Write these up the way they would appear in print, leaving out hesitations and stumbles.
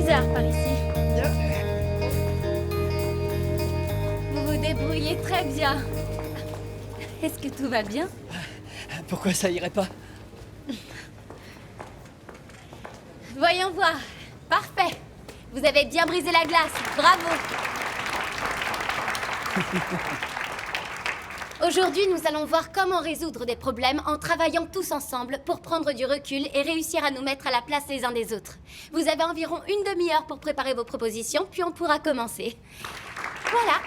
bizarre par ici. Vous vous débrouillez très bien. Est-ce que tout va bien? Pourquoi ça irait pas? Voyons voir. Parfait. Vous avez bien brisé la glace. Bravo. Aujourd'hui, nous allons voir comment résoudre des problèmes en travaillant tous ensemble pour prendre du recul et réussir à nous mettre à la place les uns des autres. Vous avez environ une demi-heure pour préparer vos propositions, puis on pourra commencer. Voilà.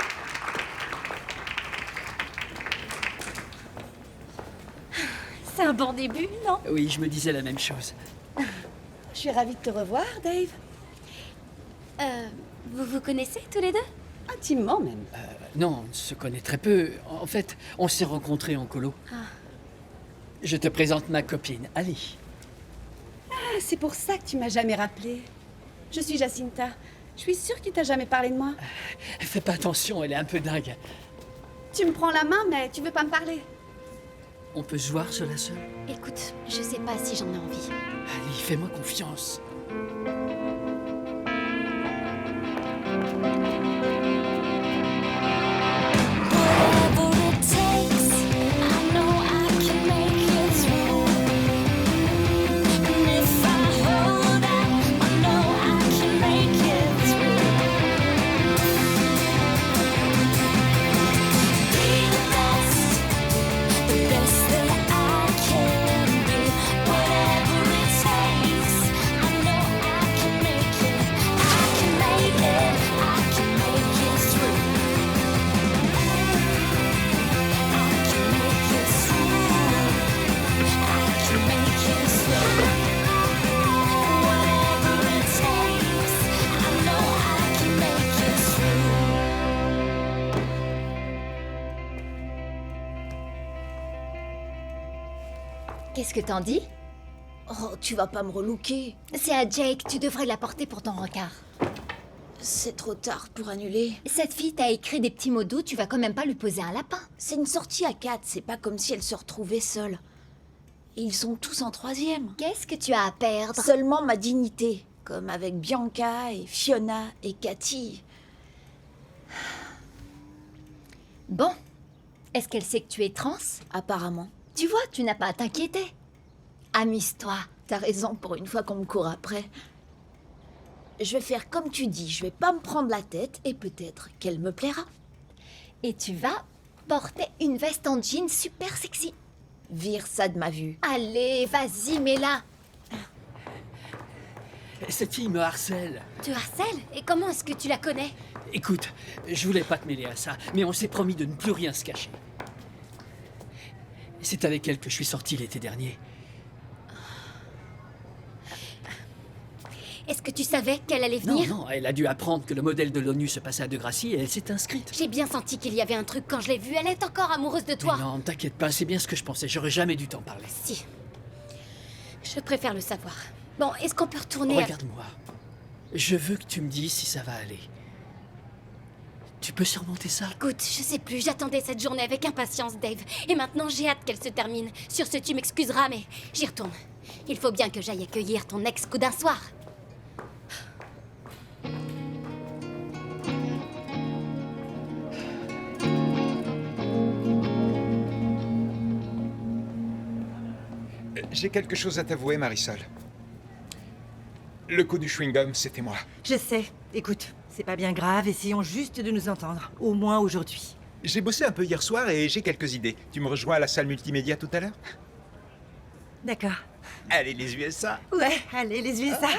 C'est un bon début, non? Oui, je me disais la même chose. Je suis ravie de te revoir, Dave. Vous vous connaissez tous les deux? Intimement, même. Non, on se connaît très peu. En fait, on s'est rencontrés en colo. Je te présente ma copine, Ali. Ah, c'est pour ça que tu m'as jamais rappelé. Je suis Jacinta. Je suis sûre qu'il t'a jamais parlé de moi. Fais pas attention, elle est un peu dingue. Tu me prends la main, mais tu veux pas me parler. On peut se voir seul à seul? Écoute, je sais pas si j'en ai envie. Ali, fais-moi confiance. Qu'est-ce que t'en dis? Oh, tu vas pas me relooker. C'est à Jake, tu devrais la porter pour ton rencard. C'est trop tard pour annuler. Cette fille t'a écrit des petits mots doux, tu vas quand même pas lui poser un lapin. C'est une sortie à 4, c'est pas comme si elle se retrouvait seule. Et ils sont tous en 3e. Qu'est-ce que tu as à perdre? Seulement ma dignité, comme avec Bianca et Fiona et Cathy. Bon, est-ce qu'elle sait que tu es trans? Apparemment. Tu vois, tu n'as pas à t'inquiéter. Amuse-toi. T'as raison pour une fois qu'on me court après. Je vais faire comme tu dis, je vais pas me prendre la tête et peut-être qu'elle me plaira. Et tu vas porter une veste en jean super sexy. Vire ça de ma vue. Allez, vas-y, mets-la. Cette fille me harcèle. Tu harcèles? Et comment est-ce que tu la connais? Écoute, je voulais pas te mêler à ça, mais on s'est promis de ne plus rien se cacher. C'est avec elle que je suis sorti l'été dernier. Est-ce que tu savais qu'elle allait venir? Non, elle a dû apprendre que le modèle de l'ONU se passait à Degrassi et elle s'est inscrite. J'ai bien senti qu'il y avait un truc quand je l'ai vue. Elle est encore amoureuse de toi. Mais non, t'inquiète pas, c'est bien ce que je pensais. J'aurais jamais dû t'en parler. Si. Je préfère le savoir. Bon, est-ce qu'on peut retourner Regarde-moi. Je veux que tu me dises si ça va aller. Tu peux surmonter ça? Écoute, je sais plus, j'attendais cette journée avec impatience, Dave. Et maintenant, j'ai hâte qu'elle se termine. Sur ce, tu m'excuseras, mais j'y retourne. Il faut bien que j'aille accueillir ton ex coup d'un soir. J'ai quelque chose à t'avouer, Marisol. Le coup du chewing-gum, c'était moi. Je sais. Écoute, c'est pas bien grave, essayons juste de nous entendre. Au moins aujourd'hui. J'ai bossé un peu hier soir et j'ai quelques idées. Tu me rejoins à la salle multimédia tout à l'heure? D'accord. Allez, les USA. Ouais, allez, les USA.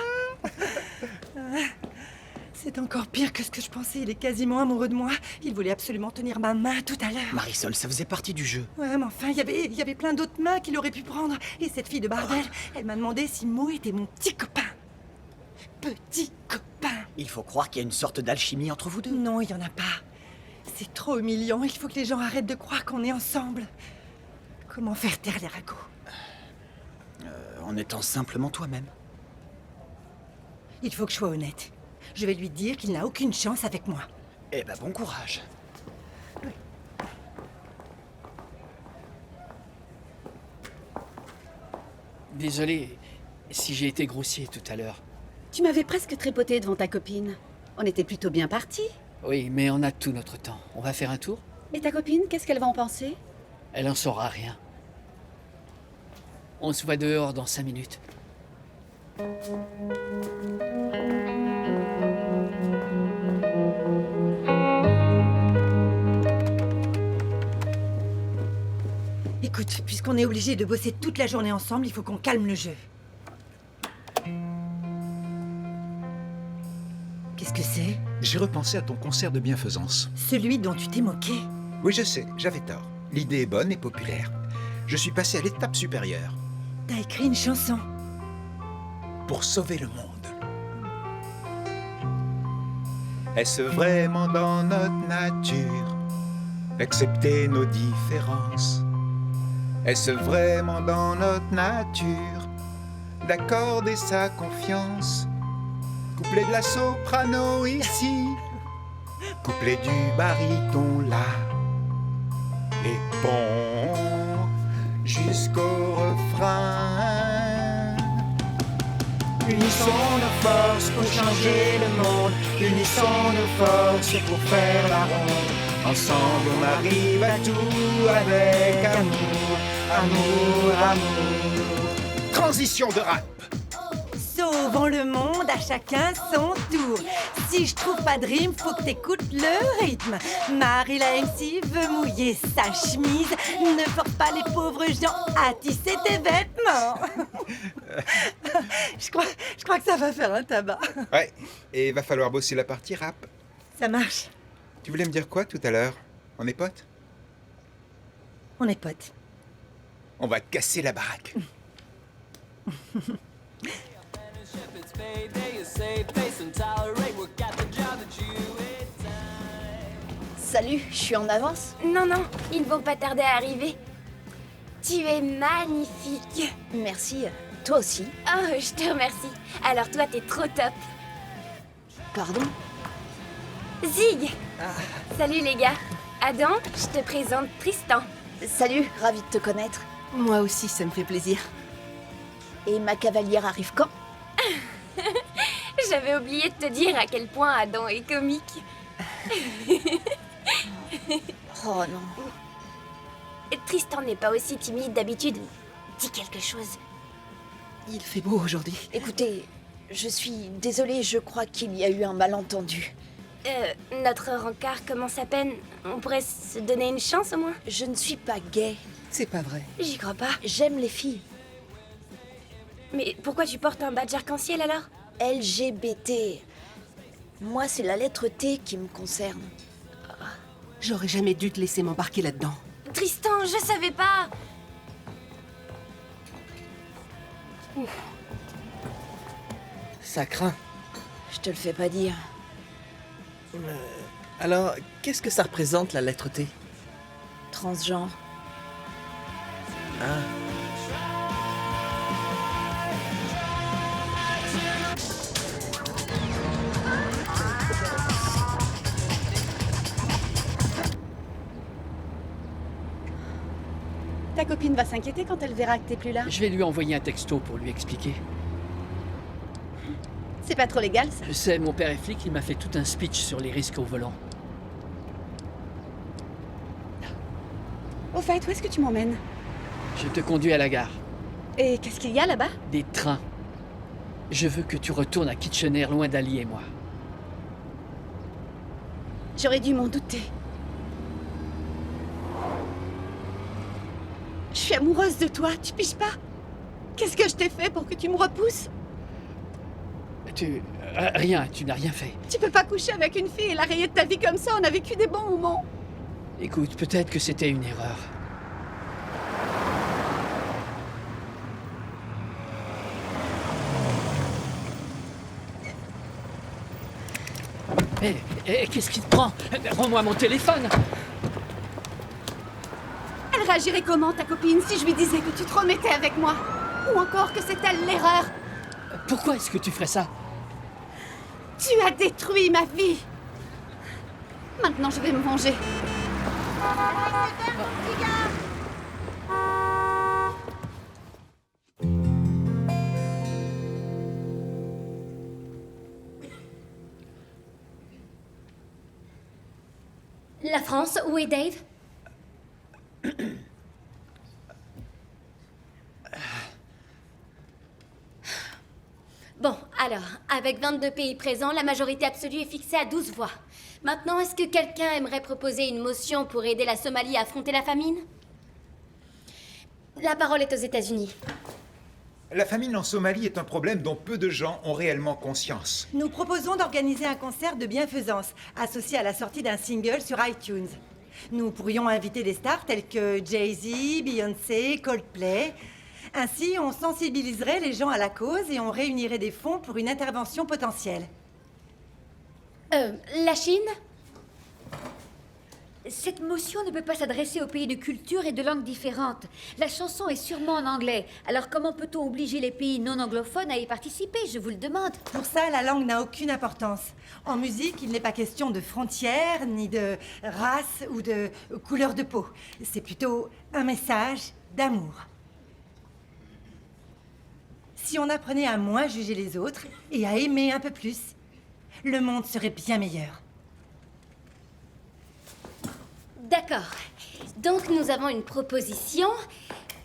C'est encore pire que ce que je pensais. Il est quasiment amoureux de moi. Il voulait absolument tenir ma main tout à l'heure. Marisol, ça faisait partie du jeu. Ouais, mais enfin, il y avait plein d'autres mains qu'il aurait pu prendre. Et cette fille de bordel, elle m'a demandé si Mo était mon petit copain. Petit copain. Il faut croire qu'il y a une sorte d'alchimie entre vous deux. Non, il y en a pas. C'est trop humiliant. Il faut que les gens arrêtent de croire qu'on est ensemble. Comment faire taire les ragots? En étant simplement toi-même. Il faut que je sois honnête. Je vais lui dire qu'il n'a aucune chance avec moi. Eh ben, bon courage. Désolé si j'ai été grossier tout à l'heure. Tu m'avais presque trépoté devant ta copine. On était plutôt bien partis. Oui, mais on a tout notre temps. On va faire un tour? Et ta copine, qu'est-ce qu'elle va en penser? Elle en saura rien. On se voit dehors dans 5 minutes. Écoute, puisqu'on est obligé de bosser toute la journée ensemble, il faut qu'on calme le jeu. Qu'est-ce que c'est? J'ai repensé à ton concert de bienfaisance. Celui dont tu t'es moqué. Oui, je sais, j'avais tort. L'idée est bonne et populaire. Je suis passé à l'étape supérieure. T'as écrit une chanson. Pour sauver le monde. Est-ce vraiment dans notre nature d'accepter nos différences? Est-ce vraiment dans notre nature d'accorder sa confiance? Couplet de la soprano ici, couplet du baryton là, et bon jusqu'au refrain. Unissons nos forces pour changer le monde, unissons nos forces pour faire la ronde. Ensemble on arrive à tout avec amour, amour, amour. Transition de rap. Sauvons le monde, à chacun son tour. Si je trouve pas de rime, faut que t'écoutes le rythme. Marie la MC veut mouiller sa chemise. Ne force pas les pauvres gens à tisser tes vêtements. je crois que ça va faire un tabac. Ouais, et va falloir bosser la partie rap. Ça marche. Tu voulais me dire quoi tout à l'heure? On est potes? On est potes. On va te casser la baraque. Salut, je suis en avance. Non, non, ils ne vont pas tarder à arriver. Tu es magnifique. Merci, toi aussi. Oh, je te remercie. Alors toi, t'es trop top. Pardon? Zig. Salut les gars. Adam, je te présente Tristan. Salut, ravi de te connaître. Moi aussi, ça me fait plaisir. Et ma cavalière arrive quand? J'avais oublié de te dire à quel point Adam est comique. Oh non. Tristan n'est pas aussi timide d'habitude. Dis quelque chose. Il fait beau aujourd'hui. Écoutez, je suis désolée, je crois qu'il y a eu un malentendu. Notre rencard commence à peine. On pourrait se donner une chance au moins. Je ne suis pas gay. C'est pas vrai. J'y crois pas. J'aime les filles. Mais pourquoi tu portes un badge arc-en-ciel alors? LGBT. Moi, c'est la lettre T qui me concerne. J'aurais jamais dû te laisser m'embarquer là-dedans. Tristan, je savais pas. Ça craint. Je te le fais pas dire. Alors, qu'est-ce que ça représente, la lettre T? Transgenre. Ah. Ta copine va s'inquiéter quand elle verra que t'es plus là. Je vais lui envoyer un texto pour lui expliquer. C'est pas trop légal, ça. Je sais, mon père est flic, il m'a fait tout un speech sur les risques au volant. Au fait, où est-ce que tu m'emmènes? Je te conduis à la gare. Et qu'est-ce qu'il y a là-bas? Des trains. Je veux que tu retournes à Kitchener, loin d'Ali et moi. J'aurais dû m'en douter. Je suis amoureuse de toi, tu piges pas? Qu'est-ce que je t'ai fait pour que tu me repousses? Rien, tu n'as rien fait. Tu peux pas coucher avec une fille et la rayer de ta vie comme ça, on a vécu des bons moments. Écoute, peut-être que c'était une erreur. Qu'est-ce qui te prend? Rends-moi mon téléphone! Elle réagirait comment, ta copine, si je lui disais que tu te remettais avec moi? Ou encore que c'est elle l'erreur? Pourquoi est-ce que tu ferais ça? Tu as détruit ma vie. Maintenant, je vais me venger. France, où est Dave? Bon, alors, avec 22 pays présents, la majorité absolue est fixée à 12 voix. Maintenant, est-ce que quelqu'un aimerait proposer une motion pour aider la Somalie à affronter la famine? La parole est aux États-Unis. La famine en Somalie est un problème dont peu de gens ont réellement conscience. Nous proposons d'organiser un concert de bienfaisance, associé à la sortie d'un single sur iTunes. Nous pourrions inviter des stars telles que Jay-Z, Beyoncé, Coldplay. Ainsi, on sensibiliserait les gens à la cause et on réunirait des fonds pour une intervention potentielle. La Chine? Cette motion ne peut pas s'adresser aux pays de culture et de langues différentes. La chanson est sûrement en anglais. Alors comment peut-on obliger les pays non anglophones à y participer? Je vous le demande. Pour ça, la langue n'a aucune importance. En musique, il n'est pas question de frontières, ni de race ou de couleur de peau. C'est plutôt un message d'amour. Si on apprenait à moins juger les autres et à aimer un peu plus, le monde serait bien meilleur. D'accord. Donc nous avons une proposition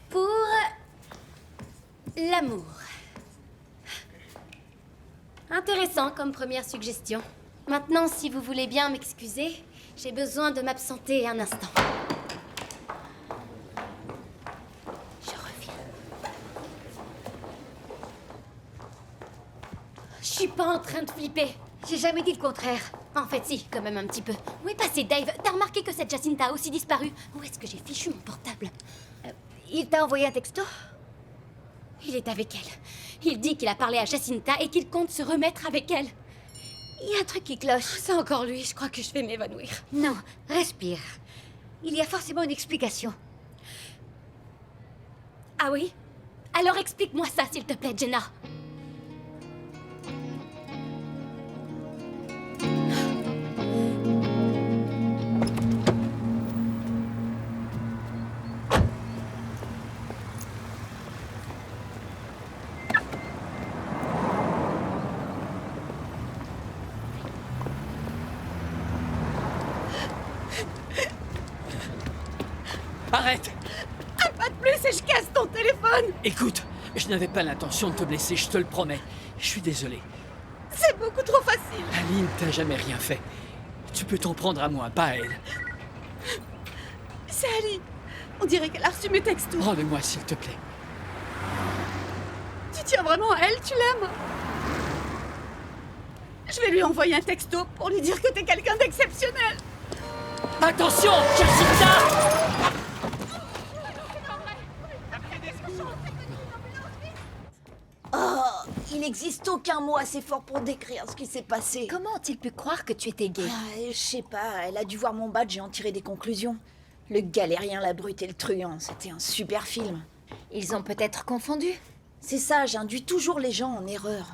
pour l'amour. Intéressant comme première suggestion. Maintenant, si vous voulez bien m'excuser, j'ai besoin de m'absenter un instant. Je reviens. Je suis pas en train de flipper. J'ai jamais dit le contraire. En fait, si, quand même un petit peu. Où est passé Dave? T'as remarqué que cette Jacinta a aussi disparu? Où est-ce que j'ai fichu mon portable? Il t'a envoyé un texto? Il est avec elle. Il dit qu'il a parlé à Jacinta et qu'il compte se remettre avec elle. Il y a un truc qui cloche. C'est encore lui, je crois que je vais m'évanouir. Non, respire. Il y a forcément une explication. Ah oui? Alors explique-moi ça, s'il te plaît, Jenna. Arrête! Pas de plus et je casse ton téléphone. Écoute, je n'avais pas l'intention de te blesser, je te le promets. Je suis désolé. C'est beaucoup trop facile. Aline t'a jamais rien fait. Tu peux t'en prendre à moi, pas à elle. C'est Ali. On dirait qu'elle a reçu mes textos. Rends-le-moi, s'il te plaît. Tu tiens vraiment à elle, tu l'aimes? Je vais lui envoyer un texto pour lui dire que t'es quelqu'un d'exceptionnel. Attention, Jacinta! Oh, il n'existe aucun mot assez fort pour décrire ce qui s'est passé. Comment ont-ils pu croire que tu étais gay? Je sais pas, elle a dû voir mon badge et en tirer des conclusions. Le galérien, la brute et le truand, c'était un super film. Ils ont peut-être confondu. C'est ça, j'induis toujours les gens en erreur.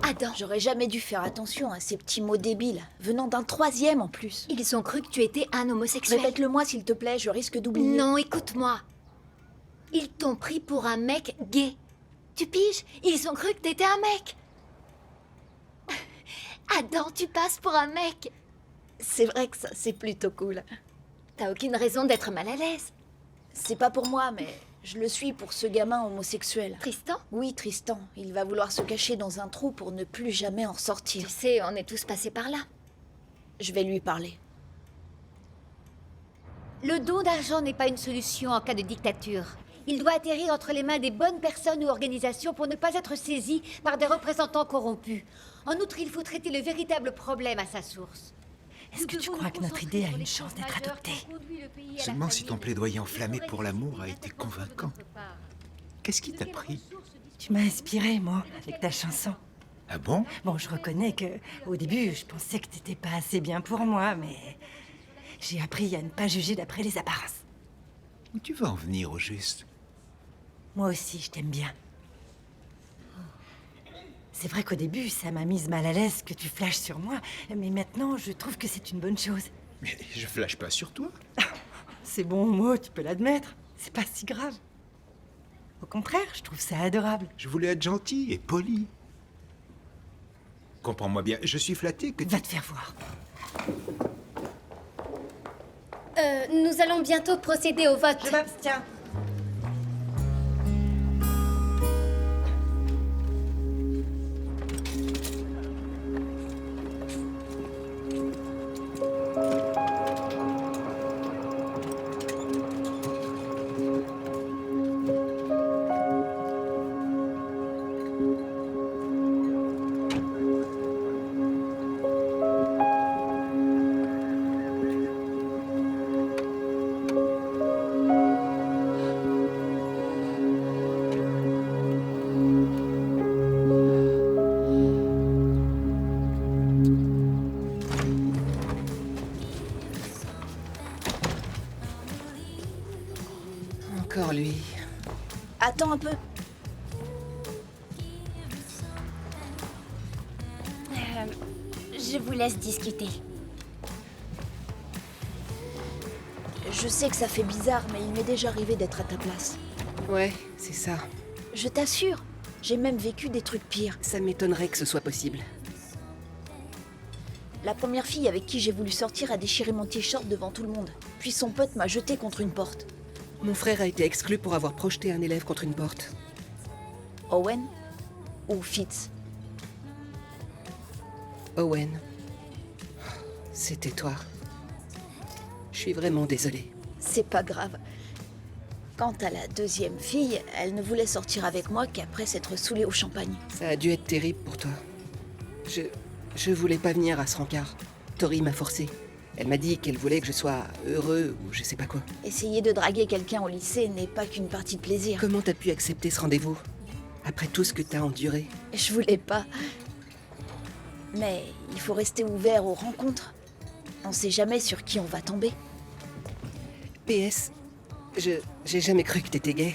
Adam, J'aurais jamais dû faire attention à ces petits mots débiles, venant d'un troisième en plus. ils ont cru que tu étais un homosexuel. Répète-le-moi s'il te plaît, je risque d'oublier. Non, écoute-moi. Ils t'ont pris pour un mec gay. Tu piges? Ils ont cru que t'étais un mec. Adam, tu passes pour un mec. C'est vrai que ça, c'est plutôt cool. T'as aucune raison d'être mal à l'aise. C'est pas pour moi, mais je le suis pour ce gamin homosexuel. Tristan? Oui, Tristan. Il va vouloir se cacher dans un trou pour ne plus jamais en ressortir. Tu sais, on est tous passés par là. Je vais lui parler. Le don d'argent n'est pas une solution en cas de dictature. Il doit atterrir entre les mains des bonnes personnes ou organisations pour ne pas être saisi par des représentants corrompus. En outre, il faut traiter le véritable problème à sa source. Est-ce que tu crois que notre idée a une chance d'être adoptée? Seulement si ton plaidoyer enflammé pour l'amour a été convaincant. Qu'est-ce qui t'a pris? Tu m'as inspiré, moi, avec ta chanson. Ah bon? Bon, je reconnais que au début, je pensais que t'étais pas assez bien pour moi, mais j'ai appris à ne pas juger d'après les apparences. Où tu vas en venir au juste? Moi aussi, je t'aime bien. C'est vrai qu'au début, ça m'a mise mal à l'aise que tu flashes sur moi, mais maintenant, je trouve que c'est une bonne chose. Mais je flash pas sur toi. C'est bon mot, tu peux l'admettre. C'est pas si grave. Au contraire, je trouve ça adorable. Je voulais être gentil et poli. Comprends-moi bien, je suis flatté que tu... Va te faire voir. Nous allons bientôt procéder au vote. Je m'abstiens. Encore lui. Attends un peu. Je vous laisse discuter. Je sais que ça fait bizarre, mais il m'est déjà arrivé d'être à ta place. Ouais, c'est ça. Je t'assure, j'ai même vécu des trucs pires. Ça m'étonnerait que ce soit possible. La première fille avec qui j'ai voulu sortir a déchiré mon t-shirt devant tout le monde. Puis son pote m'a jeté contre une porte. Mon frère a été exclu pour avoir projeté un élève contre une porte. Owen ou Fitz? Owen. C'était toi. Je suis vraiment désolée. C'est pas grave. Quant à la deuxième fille, elle ne voulait sortir avec moi qu'après s'être saoulée au champagne. Ça a dû être terrible pour toi. Je voulais pas venir à ce rencard. Tori m'a forcé. Elle m'a dit qu'elle voulait que je sois heureux ou je sais pas quoi. Essayer de draguer quelqu'un au lycée n'est pas qu'une partie de plaisir. Comment t'as pu accepter ce rendez-vous? Après tout ce que t'as enduré? Je voulais pas. Mais il faut rester ouvert aux rencontres. On sait jamais sur qui on va tomber. PS, j'ai jamais cru que t'étais gay.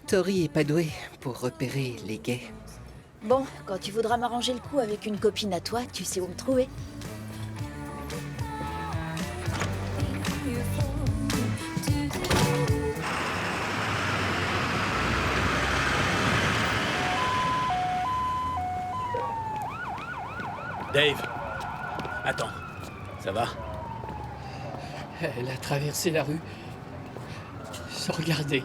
Tori est pas douée pour repérer les gays. Bon, quand tu voudras m'arranger le coup avec une copine à toi, tu sais où me trouver. Dave, attends, ça va? Elle a traversé la rue sans regarder.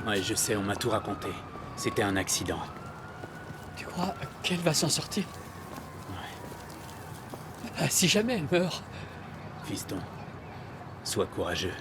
Ouais, je sais, on m'a tout raconté. C'était un accident. Tu crois qu'elle va s'en sortir? Ouais. Ah, si jamais elle meurt. Fiston, sois courageux.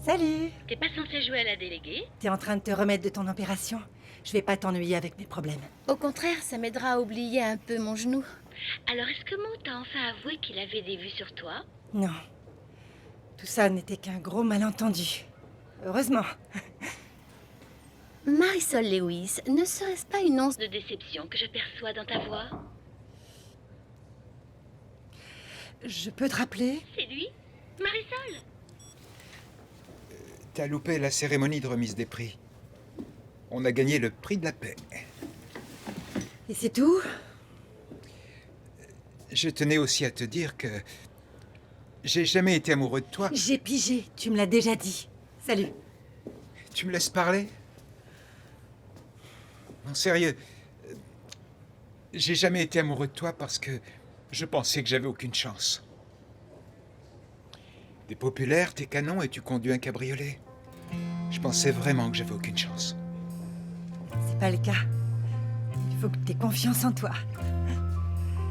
Salut! T'es pas censé jouer à la déléguée? T'es en train de te remettre de ton opération? Je vais pas t'ennuyer avec mes problèmes. Au contraire, ça m'aidera à oublier un peu mon genou. Alors est-ce que Mo t'a enfin avoué qu'il avait des vues sur toi? Non. Tout ça n'était qu'un gros malentendu. Heureusement. Marisol Lewis, ne serait-ce pas une once De déception que je perçois dans ta voix? Je peux te rappeler? C'est lui? Marisol? T'as loupé la cérémonie de remise des prix. On a gagné le prix de la paix. Et c'est tout? Je tenais aussi à te dire que j'ai jamais été amoureux de toi. J'ai pigé, tu me l'as déjà dit. Salut. Tu me laisses parler? Non, sérieux. J'ai jamais été amoureux de toi parce que je pensais que j'avais aucune chance. T'es populaire, t'es canon et tu conduis un cabriolet. Je pensais vraiment que j'avais aucune chance. C'est pas le cas. Il faut que t'aies confiance en toi.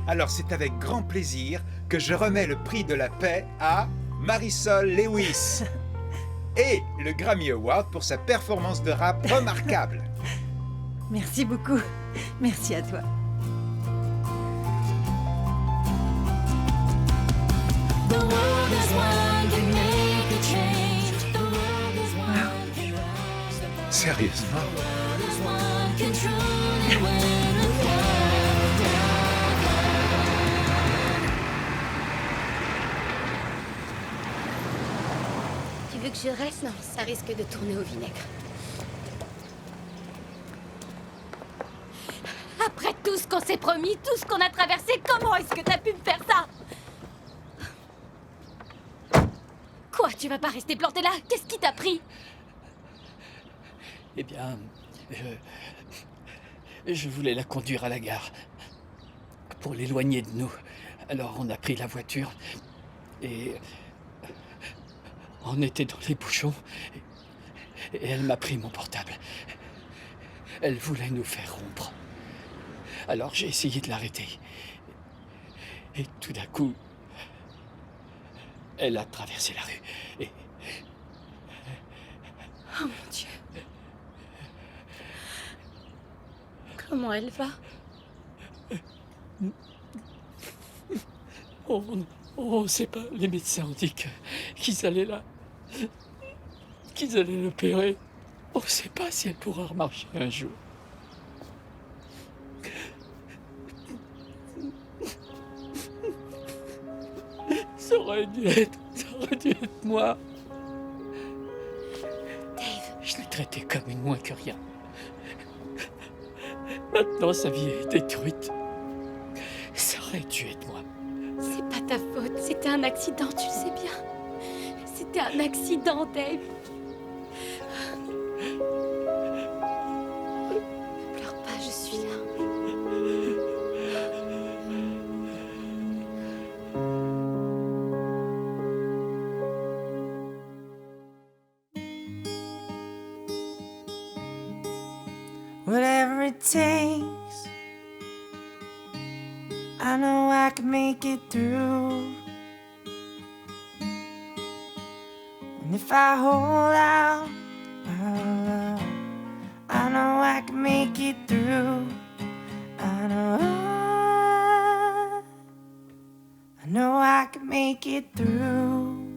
Alors c'est avec grand plaisir que je remets le prix de la paix à Marisol Lewis. Et le Grammy Award pour sa performance de rap remarquable. Merci beaucoup. Merci à toi. Sérieusement? Tu veux que je reste? Non, ça risque de tourner au vinaigre. Après tout ce qu'on s'est promis, tout ce qu'on a traversé, comment est-ce que t'as pu me faire ça? Quoi, tu vas pas rester planté là? Qu'est-ce qui t'a pris? Eh bien, je voulais la conduire à la gare pour l'éloigner de nous. Alors on a pris la voiture et on était dans les bouchons et elle m'a pris mon portable. Elle voulait nous faire rompre. Alors j'ai essayé de l'arrêter. Et tout d'un coup, elle a traversé la rue et... Oh mon Dieu. Comment elle va? On sait pas. Les médecins ont dit qu'ils allaient qu'ils allaient l'opérer. On sait pas si elle pourra remarcher un jour. Ça aurait dû être moi. Dave. Je l'ai traité comme une moins que rien. Maintenant, sa vie est détruite. Ça aurait dû être moi. C'est pas ta faute, c'était un accident, tu le sais bien. C'était un accident, Dave. Ne pleure pas, je suis là. Whatever it takes, I know I can make it through. And if I hold out my love, I know I can make it through. I know I can make it through.